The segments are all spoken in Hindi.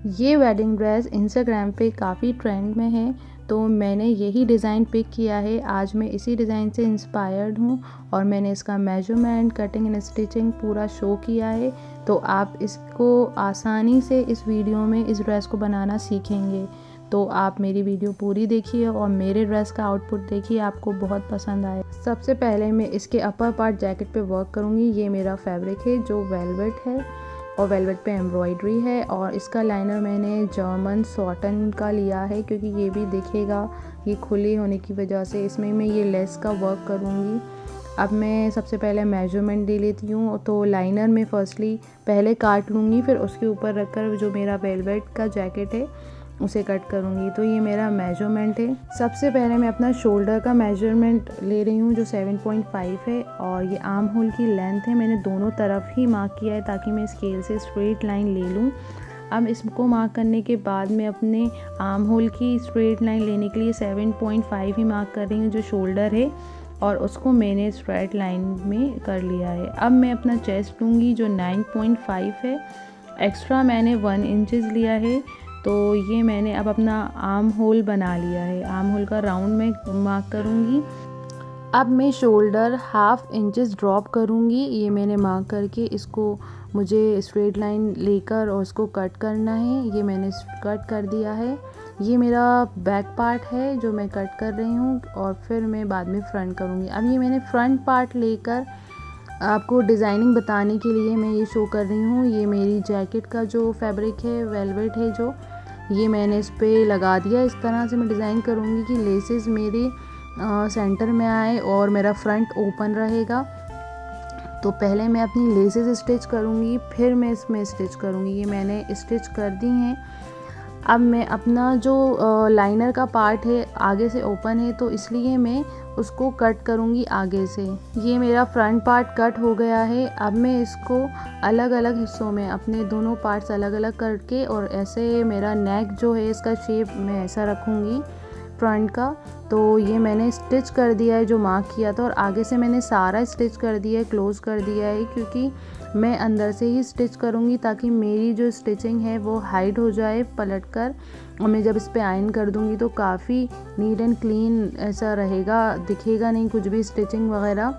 ये वेडिंग ड्रेस इंस्टाग्राम पे काफ़ी ट्रेंड में है, तो मैंने यही डिज़ाइन पिक किया है। आज मैं इसी डिज़ाइन से इंस्पायर्ड हूँ और मैंने इसका मेजरमेंट, कटिंग एंड स्टिचिंग पूरा शो किया है। तो आप इसको आसानी से इस वीडियो में इस ड्रेस को बनाना सीखेंगे। तो आप मेरी वीडियो पूरी देखिए और मेरे ड्रेस का आउटपुट देखिए, आपको बहुत पसंद आए। सबसे पहले मैं इसके अपर पार्ट जैकेट पे वर्क करूँगी। ये मेरा फैब्रिक है जो वेलवेट है और वेलवेट पे एम्ब्रॉयडरी है, और इसका लाइनर मैंने जर्मन सॉटन का लिया है क्योंकि ये भी दिखेगा, ये खुले होने की वजह से इसमें मैं ये लेस का वर्क करूँगी। अब मैं सबसे पहले मेजरमेंट ले लेती हूँ। तो लाइनर में फर्स्टली पहले काट लूँगी, फिर उसके ऊपर रखकर जो मेरा वेलवेट का जैकेट है उसे कट करूँगी। तो ये मेरा मेजरमेंट है। सबसे पहले मैं अपना शोल्डर का मेजरमेंट ले रही हूँ जो 7.5 है, और ये आर्म होल की लेंथ है। मैंने दोनों तरफ ही मार्क किया है ताकि मैं स्केल से स्ट्रेट लाइन ले लूँ। अब इसको मार्क करने के बाद मैं अपने आर्म होल की स्ट्रेट लाइन लेने के लिए 7.5 ही मार्क कर रही हूँ जो शोल्डर है, और उसको मैंने स्ट्रेट लाइन में कर लिया है। अब मैं अपना चेस्ट लूँगी जो 9.5 है। एक्स्ट्रा मैंने 1 इंचज़ लिया है। तो ये मैंने अब अपना आर्म होल बना लिया है। आर्म होल का राउंड में मार्क करूँगी। अब मैं शोल्डर 1/2 इंचज़ ड्रॉप करूँगी। ये मैंने मार्क करके इसको मुझे स्ट्रेट लाइन लेकर और उसको कट करना है। ये मैंने कट कर दिया है। ये मेरा बैक पार्ट है जो मैं कट कर रही हूँ, और फिर मैं बाद में फ्रंट करूँगी। अब ये मैंने फ्रंट पार्ट लेकर आपको डिज़ाइनिंग बताने के लिए मैं ये शो कर रही हूँ। ये मेरी जैकेट का जो फैब्रिक है, वेलवेट है जो, ये मैंने इस पे लगा दिया। इस तरह से मैं डिज़ाइन करूँगी कि लेसेस मेरे सेंटर में आए और मेरा फ्रंट ओपन रहेगा। तो पहले मैं अपनी लेसेस स्टिच करूँगी, फिर मैं इसमें स्टिच करूँगी। ये मैंने स्टिच कर दी हैं। अब मैं अपना जो लाइनर का पार्ट है आगे से ओपन है, तो इसलिए मैं उसको कट करूँगी आगे से। ये मेरा फ्रंट पार्ट कट हो गया है। अब मैं इसको अलग अलग हिस्सों में अपने दोनों पार्ट्स अलग अलग करके, और ऐसे मेरा नेक जो है इसका शेप मैं ऐसा रखूँगी फ्रंट का। तो ये मैंने स्टिच कर दिया है जो मार्क किया था, और आगे से मैंने सारा स्टिच कर दिया है, क्लोज़ कर दिया है, क्योंकि मैं अंदर से ही स्टिच करूँगी ताकि मेरी जो स्टिचिंग है वो हाइड हो जाए पलटकर, और मैं जब इस पे आयरन कर दूँगी तो काफ़ी नीट एंड क्लीन ऐसा रहेगा, दिखेगा नहीं कुछ भी स्टिचिंग वगैरह।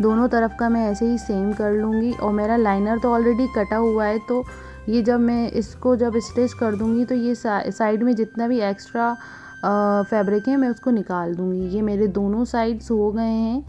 दोनों तरफ का मैं ऐसे ही सेम कर लूँगी। और मेरा लाइनर तो ऑलरेडी कटा हुआ है, तो ये जब मैं इसको जब स्टिच कर दूँगी तो ये साइड में जितना भी एक्स्ट्रा फैब्रिक है मैं उसको निकाल दूँगी। ये मेरे दोनों साइड्स हो गए हैं।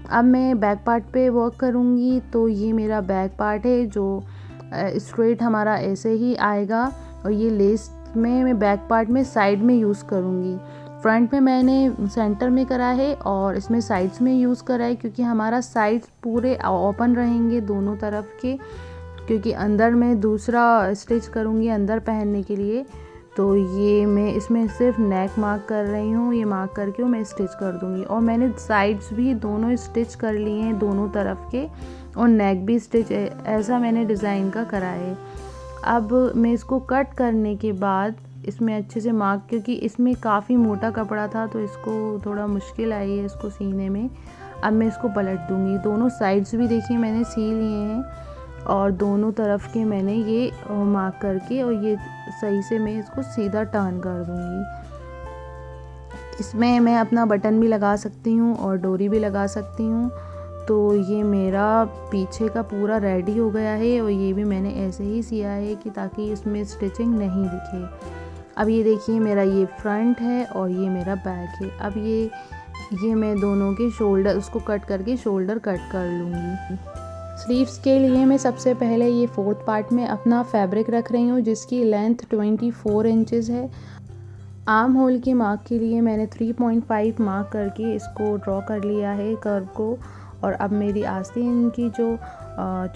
अब मैं बैक पार्ट पे वर्क करूँगी। तो ये मेरा बैक पार्ट है जो स्ट्रेट हमारा ऐसे ही आएगा, और ये लेस में मैं बैक पार्ट में साइड में यूज़ करूँगी। फ्रंट में मैंने सेंटर में करा है और इसमें साइड्स में यूज़ करा है, क्योंकि हमारा साइड्स पूरे ओपन रहेंगे दोनों तरफ के, क्योंकि अंदर मैं दूसरा स्टिच करूँगी अंदर पहनने के लिए। तो ये मैं इसमें सिर्फ नेक मार्क कर रही हूँ। ये मार्क करके मैं स्टिच कर दूँगी, और मैंने साइड्स भी दोनों स्टिच कर लिए हैं दोनों तरफ के, और नेक भी स्टिच ऐसा मैंने डिज़ाइन का करा है। अब मैं इसको कट करने के बाद इसमें अच्छे से मार्क, क्योंकि इसमें काफ़ी मोटा कपड़ा था तो इसको थोड़ा मुश्किल आई है इसको सीने में। अब मैं इसको पलट दूँगी। दोनों साइड्स भी देखिए मैंने सी लिए हैं, और दोनों तरफ के मैंने ये मार्क करके, और ये सही से मैं इसको सीधा टर्न कर दूँगी। इसमें मैं अपना बटन भी लगा सकती हूँ और डोरी भी लगा सकती हूँ। तो ये मेरा पीछे का पूरा रेडी हो गया है, और ये भी मैंने ऐसे ही सिया है कि ताकि इसमें स्टिचिंग नहीं दिखे। अब ये देखिए मेरा ये फ्रंट है और ये मेरा बैक है। अब ये मैं दोनों के शोल्डर उसको कट करके शोल्डर कट कर लूँगी। स्लीव्स के लिए मैं सबसे पहले ये 4th पार्ट में अपना फैब्रिक रख रही हूँ जिसकी लेंथ 24 इंचज़ है। आर्म होल के मार्क के लिए मैंने 3.5 मार्क करके इसको ड्रॉ कर लिया है कर्व को, और अब मेरी आस्तीन की जो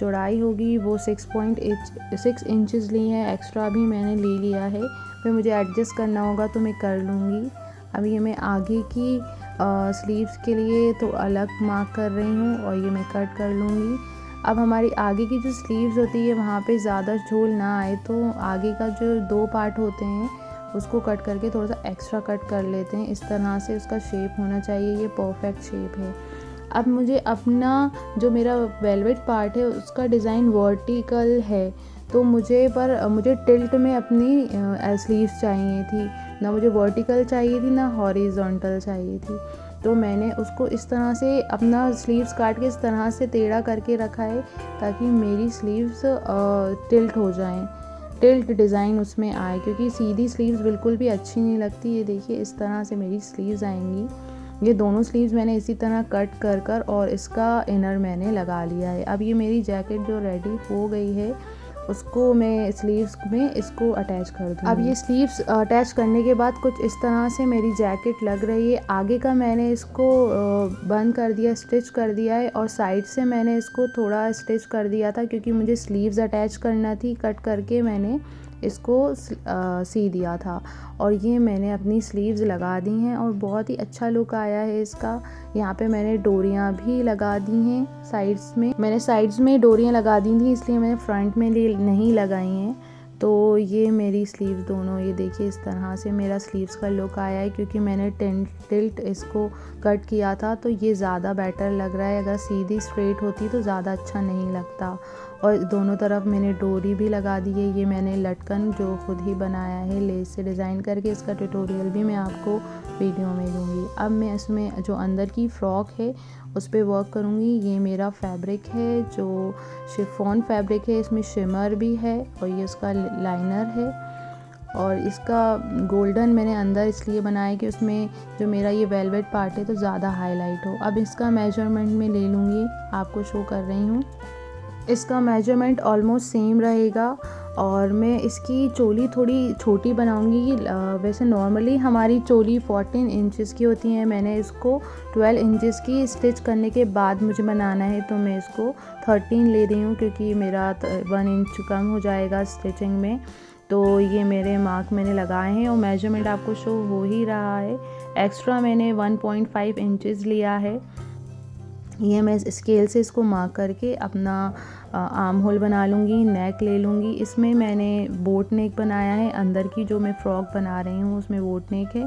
चौड़ाई होगी वो 6 इंचज़ ली है। एक्स्ट्रा भी मैंने ले लिया है, फिर मुझे एडजस्ट करना होगा तो मैं कर लूँगी। अब ये मैं आगे की स्लीव्स के लिए तो अलग मार्क कर रही हूँ, और ये मैं कट कर लूँगी। अब हमारी आगे की जो स्लीव्स होती है वहाँ पे ज़्यादा झोल ना आए, तो आगे का जो 2 पार्ट होते हैं उसको कट करके थोड़ा सा एक्स्ट्रा कट कर लेते हैं। इस तरह से उसका शेप होना चाहिए, ये परफेक्ट शेप है। अब मुझे अपना जो मेरा वेलवेट पार्ट है उसका डिज़ाइन वर्टिकल है, तो मुझे टिल्ट में अपनी स्लीव्स चाहिए थी, ना मुझे वर्टिकल चाहिए थी ना हॉरिजॉन्टल चाहिए थी। तो मैंने उसको इस तरह से अपना स्लीव्स काट के इस तरह से टेढ़ा करके रखा है ताकि मेरी स्लीव्स टिल्ट हो जाएं, टिल्ट डिज़ाइन उसमें आए, क्योंकि सीधी स्लीव्स बिल्कुल भी अच्छी नहीं लगती। ये देखिए इस तरह से मेरी स्लीव्स आएंगी। ये दोनों स्लीव्स मैंने इसी तरह कट कर और इसका इनर मैंने लगा लिया है। अब ये मेरी जैकेट जो रेडी हो गई है उसको मैं स्लीव्स में इसको अटैच कर दूँगी। अब ये स्लीव्स अटैच करने के बाद कुछ इस तरह से मेरी जैकेट लग रही है। आगे का मैंने इसको बंद कर दिया, स्टिच कर दिया है, और साइड से मैंने इसको थोड़ा स्टिच कर दिया था क्योंकि मुझे स्लीव्स अटैच करना थी। कट करके मैंने इसको सी दिया था और ये मैंने अपनी स्लीव्स लगा दी हैं और बहुत ही अच्छा लुक आया है इसका। यहाँ पे मैंने डोरियाँ भी लगा दी हैं साइड्स में। मैंने साइड्स में डोरियाँ लगा दी थी, इसलिए मैंने फ्रंट में नहीं लगाई हैं। तो ये मेरी स्लीव्स दोनों, ये देखिए इस तरह से मेरा स्लीव्स का लुक आया है क्योंकि मैंने टिल्ट इसको कट किया था, तो ये ज़्यादा बेटर लग रहा है। अगर सीधी स्ट्रेट होती तो ज़्यादा अच्छा नहीं लगता। और दोनों तरफ मैंने डोरी भी लगा दी है। ये मैंने लटकन जो खुद ही बनाया है लेस से डिज़ाइन करके, इसका ट्यूटोरियल भी मैं आपको वीडियो में दूँगी। अब मैं इसमें जो अंदर की फ़्रॉक है उस पर वर्क करूँगी। ये मेरा फैब्रिक है जो शिफॉन फैब्रिक है, इसमें शिमर भी है और ये उसका लाइनर है। और इसका गोल्डन मैंने अंदर इसलिए बनाया कि उसमें जो मेरा ये वेलवेट पार्ट है तो ज़्यादा हाईलाइट हो। अब इसका मेजरमेंट मैं ले लूँगी, आपको शो कर रही हूँ। इसका मेजरमेंट ऑलमोस्ट सेम रहेगा और मैं इसकी चोली थोड़ी छोटी बनाऊंगी। वैसे नॉर्मली हमारी चोली 14 इंचेस की होती है, मैंने इसको 12 इंचेस की स्टिच करने के बाद मुझे बनाना है, तो मैं इसको 13 ले रही हूँ क्योंकि मेरा 1 इंच कम हो जाएगा स्टिचिंग में। तो ये मेरे मार्क मैंने लगाए हैं और मेजरमेंट आपको शो हो ही रहा है। एक्स्ट्रा मैंने 1.5 इंचेस लिया है। ये मैं स्केल से इसको मार्क करके अपना आर्म होल बना लूँगी, नेक ले लूँगी। इसमें मैंने बोट नेक बनाया है, अंदर की जो मैं फ़्रॉक बना रही हूँ उसमें बोट नेक है।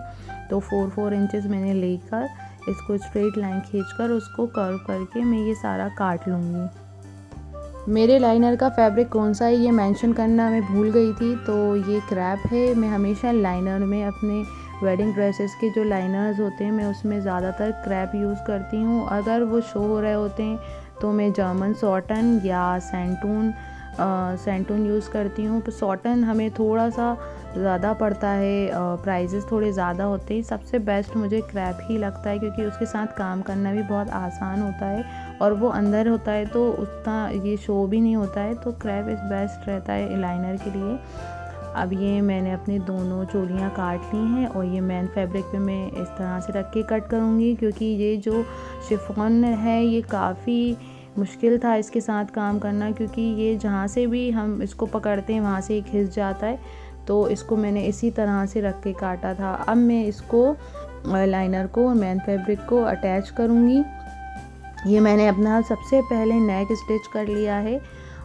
तो 4 इंचेस मैंने लेकर इसको स्ट्रेट लाइन खींचकर उसको कर्व करके मैं ये सारा काट लूँगी। मेरे लाइनर का फैब्रिक कौन सा है ये मेंशन करना मैं भूल गई थी, तो ये क्रैप है। मैं हमेशा लाइनर में अपने वेडिंग ड्रेसेस के जो लाइनर्स होते हैं मैं उसमें ज़्यादातर क्रैप यूज़ करती हूँ। अगर वो शो हो रहे होते हैं तो मैं जर्मन सॉटन या सैंटून यूज़ करती हूँ। तो सॉटन हमें थोड़ा सा ज़्यादा पड़ता है, प्राइजेस थोड़े ज़्यादा होते हैं। सबसे बेस्ट मुझे क्रैप ही लगता है क्योंकि उसके साथ काम करना भी बहुत आसान होता है और वो अंदर होता है तो उतना ये शो भी नहीं होता है। तो क्रैप इज़ बेस्ट रहता है लाइनर के लिए। अब ये मैंने अपनी दोनों चोलियाँ काट ली हैं और ये मैन फैब्रिक पे मैं इस तरह से रख के कट करूँगी क्योंकि ये जो शिफॉन है ये काफ़ी मुश्किल था इसके साथ काम करना, क्योंकि ये जहाँ से भी हम इसको पकड़ते हैं वहाँ से एक खिंच जाता है। तो इसको मैंने इसी तरह से रख के काटा था। अब मैं इसको लाइनर को और मैन फैब्रिक को अटैच करूँगी। ये मैंने अपना सबसे पहले नेक स्टिच कर लिया है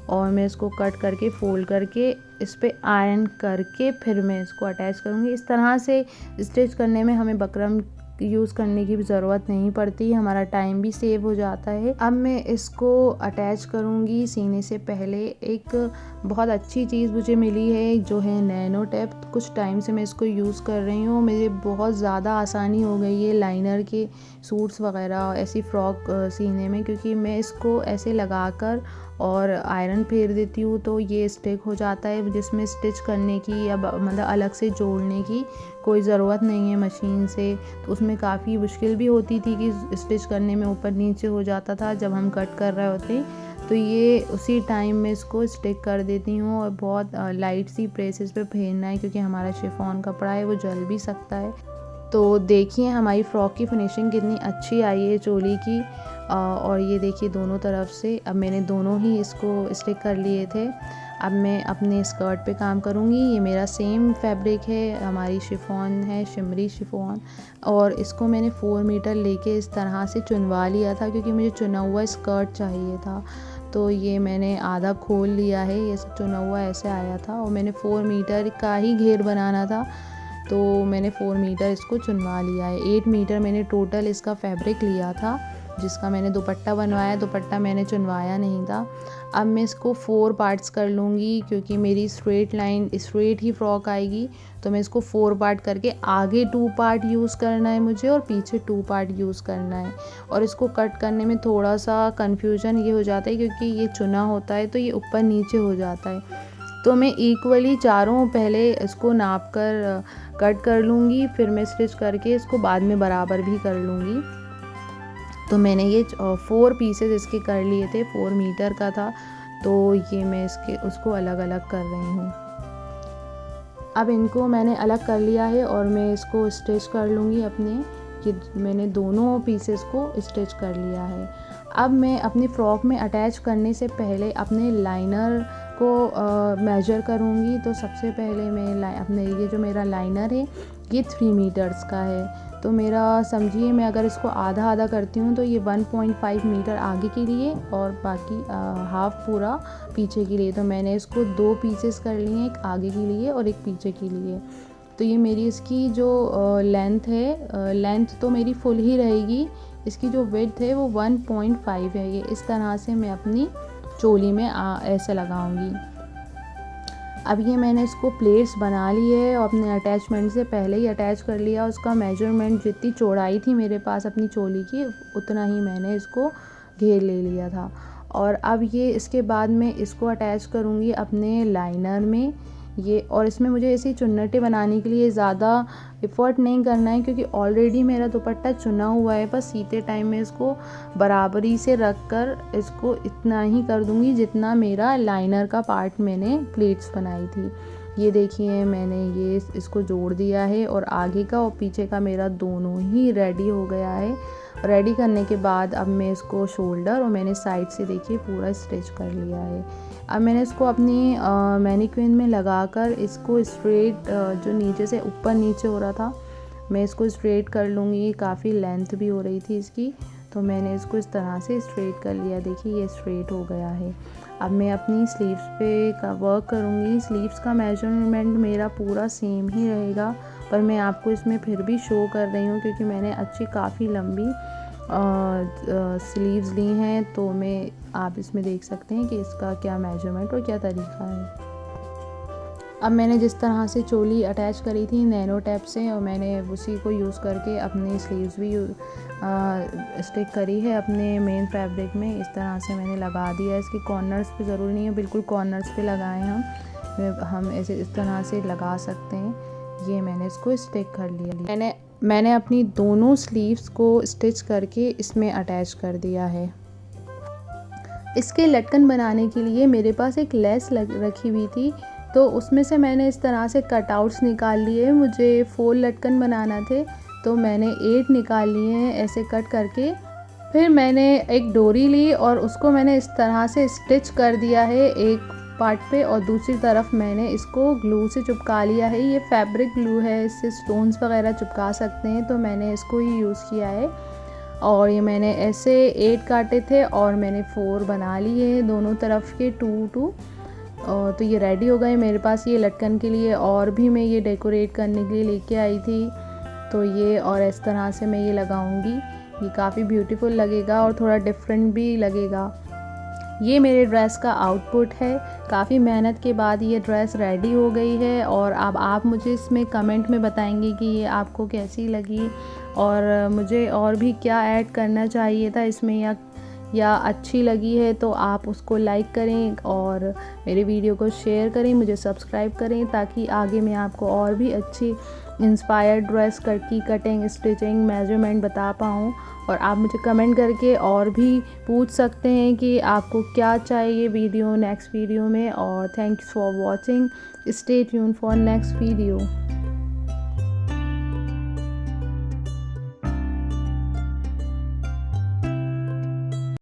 और मैं इसको कट करके फोल्ड करके इस पे आयरन करके फिर मैं इसको अटैच करूँगी। इस तरह से स्टिच करने में हमें बकरम यूज़ करने की भी ज़रूरत नहीं पड़ती, हमारा टाइम भी सेव हो जाता है। अब मैं इसको अटैच करूँगी सीने से पहले। एक बहुत अच्छी चीज़ मुझे मिली है जो है नैनो टेप। कुछ टाइम से मैं इसको यूज़ कर रही हूँ, मुझे बहुत ज़्यादा आसानी हो गई है लाइनर के सूट्स वगैरह ऐसी फ़्रॉक सीने में, क्योंकि मैं इसको ऐसे लगाकर और आयरन फेर देती हूँ तो ये स्टिक हो जाता है, जिसमें स्टिच करने की या मतलब अलग से जोड़ने की कोई ज़रूरत नहीं है मशीन से। तो उसमें काफ़ी मुश्किल भी होती थी कि स्टिच करने में ऊपर नीचे हो जाता था जब हम कट कर रहे होते। तो ये उसी टाइम में इसको स्टिक कर देती हूँ और बहुत लाइट सी प्रेसेस पे फेरना है क्योंकि हमारा शिफॉन कपड़ा है वो जल भी सकता है। तो देखिए हमारी फ़्रॉक की फिनिशिंग कितनी अच्छी आई है चोली की। और ये देखिए दोनों तरफ से अब मैंने दोनों ही इसको स्टिक कर लिए थे। अब मैं अपने स्कर्ट पे काम करूँगी। ये मेरा सेम फैब्रिक है, हमारी शिफॉन है, शिमरी शिफॉन, और इसको मैंने 4 मीटर लेके इस तरह से चुनवा लिया था क्योंकि मुझे चुना हुआ स्कर्ट चाहिए था। तो ये मैंने आधा खोल लिया है, ये चुना हुआ ऐसे आया था और मैंने 4 मीटर का ही घेर बनाना था तो मैंने 4 मीटर इसको चुनवा लिया है। 8 मीटर मैंने टोटल इसका फैब्रिक लिया था जिसका मैंने दुपट्टा बनवाया। दुपट्टा मैंने चुनवाया नहीं था। अब मैं इसको 4 पार्ट्स कर लूँगी क्योंकि मेरी स्ट्रेट ही फ्रॉक आएगी, तो मैं इसको 4 पार्ट करके आगे 2 पार्ट यूज़ करना है मुझे और पीछे 2 पार्ट यूज़ करना है। और इसको कट करने में थोड़ा सा कन्फ्यूजन ये हो जाता है क्योंकि ये चुना होता है तो ये ऊपर नीचे हो जाता है, तो मैं इक्वली चारों पहले इसको नाप कर कट कर लूँगी, फिर मैं स्टिच करके इसको बाद में बराबर भी कर लूँगी। तो मैंने ये 4 पीसेस इसके कर लिए थे, 4 मीटर का था, तो ये मैं उसको अलग अलग कर रही हूँ। अब इनको मैंने अलग कर लिया है और मैं इसको स्टिच कर लूँगी ये मैंने दोनों पीसेस को स्टिच कर लिया है। अब मैं अपनी फ़्रॉक में अटैच करने से पहले अपने लाइनर को मेजर करूँगी। तो सबसे पहले मैं अपने ये जो मेरा लाइनर है ये 3 मीटर्स का है, तो मेरा समझिए मैं अगर इसको आधा आधा करती हूँ तो ये 1.5 मीटर आगे के लिए और बाकी हाफ पूरा पीछे के लिए। तो मैंने इसको 2 पीसेस कर लिए हैं, एक आगे के लिए और एक पीछे के लिए। तो ये मेरी इसकी जो लेंथ है, लेंथ तो मेरी फुल ही रहेगी, इसकी जो विड्थ है वो 1.5 है। ये इस तरह से मैं अपनी चोली में ऐसे लगाऊंगी। अब ये मैंने इसको प्लेट्स बना ली है और अपने अटैचमेंट से पहले ही अटैच कर लिया। उसका मेजरमेंट जितनी चौड़ाई थी मेरे पास अपनी चोली की उतना ही मैंने इसको घेर ले लिया था। और अब ये इसके बाद मैं इसको अटैच करूँगी अपने लाइनर में ये, और इसमें मुझे ऐसी चुन्नटें बनाने के लिए ज़्यादा एफ़र्ट नहीं करना है क्योंकि ऑलरेडी मेरा दुपट्टा चुना हुआ है। बस सीते टाइम में इसको बराबरी से रख कर इसको इतना ही कर दूँगी जितना मेरा लाइनर का पार्ट मैंने प्लेट्स बनाई थी। ये देखिए मैंने ये इसको जोड़ दिया है और आगे का और पीछे का मेरा दोनों ही रेडी हो गया है। रेडी करने के बाद अब मैं इसको शोल्डर और मैंने साइड से देखिए पूरा स्टिच कर लिया है। अब मैंने इसको अपनी मैनीक्विन में लगाकर इसको स्ट्रेट जो नीचे से ऊपर नीचे हो रहा था मैं इसको स्ट्रेट कर लूँगी। काफ़ी लेंथ भी हो रही थी इसकी, तो मैंने इसको इस तरह से स्ट्रेट कर लिया। देखिए ये स्ट्रेट हो गया है। अब मैं अपनी स्लीव्स पे वर्क करूँगी। स्लीव्स का मेजरमेंट मेरा पूरा सेम ही रहेगा, पर मैं आपको इसमें फिर भी शो कर रही हूँ क्योंकि मैंने अच्छी काफ़ी लंबी स्लीव्स ली हैं, तो मैं आप इसमें देख सकते हैं कि इसका क्या मेजरमेंट और क्या तरीका है। अब मैंने जिस तरह से चोली अटैच करी थी नैनो टैप से, और मैंने उसी को यूज़ करके अपनी स्लीव्स भी स्टिक करी है अपने मेन फैब्रिक में। इस तरह से मैंने लगा दिया है। इसके कॉर्नर्स पे ज़रूरी नहीं है बिल्कुल कॉर्नर्स पे लगाएं, हम ऐसे इस तरह से लगा सकते हैं। ये मैंने इसको स्टिक कर लिया। मैंने अपनी दोनों स्लीव्स को स्टिच करके इसमें अटैच कर दिया है। इसके लटकन बनाने के लिए मेरे पास एक लेस रखी हुई थी, तो उसमें से मैंने इस तरह से कटआउट्स निकाल लिए। मुझे 4 लटकन बनाना थे तो मैंने 8 निकाल लिए हैं ऐसे कट करके। फिर मैंने एक डोरी ली और उसको मैंने इस तरह से स्टिच कर दिया है एक पार्ट पे, और दूसरी तरफ मैंने इसको ग्लू से चिपका लिया है। ये फैब्रिक ग्लू है, इससे स्टोन्स वगैरह चिपका सकते हैं, तो मैंने इसको ही यूज़ किया है। और ये मैंने ऐसे 8 काटे थे और मैंने 4 बना लिए दोनों तरफ के 2-2। तो ये रेडी हो गए मेरे पास ये लटकन के लिए। और भी मैं ये डेकोरेट करने के लिए लेके आई थी, तो ये और इस तरह से मैं ये लगाऊंगी। ये काफ़ी ब्यूटीफुल लगेगा और थोड़ा डिफरेंट भी लगेगा। ये मेरे ड्रेस का आउटपुट है। काफ़ी मेहनत के बाद ये ड्रेस रेडी हो गई है, और अब आप मुझे इसमें कमेंट में बताएंगे कि ये आपको कैसी लगी और मुझे और भी क्या ऐड करना चाहिए था इसमें, या अच्छी लगी है तो आप उसको लाइक करें और मेरे वीडियो को शेयर करें, मुझे सब्सक्राइब करें ताकि आगे मैं आपको और भी अच्छी इंस्पायर्ड ड्रेस की कटिंग, स्टिचिंग, मेजरमेंट बता पाऊँ। और आप मुझे कमेंट करके और भी पूछ सकते हैं कि आपको क्या चाहिए नेक्स्ट वीडियो में। और thanks for watching, stay tune for next video.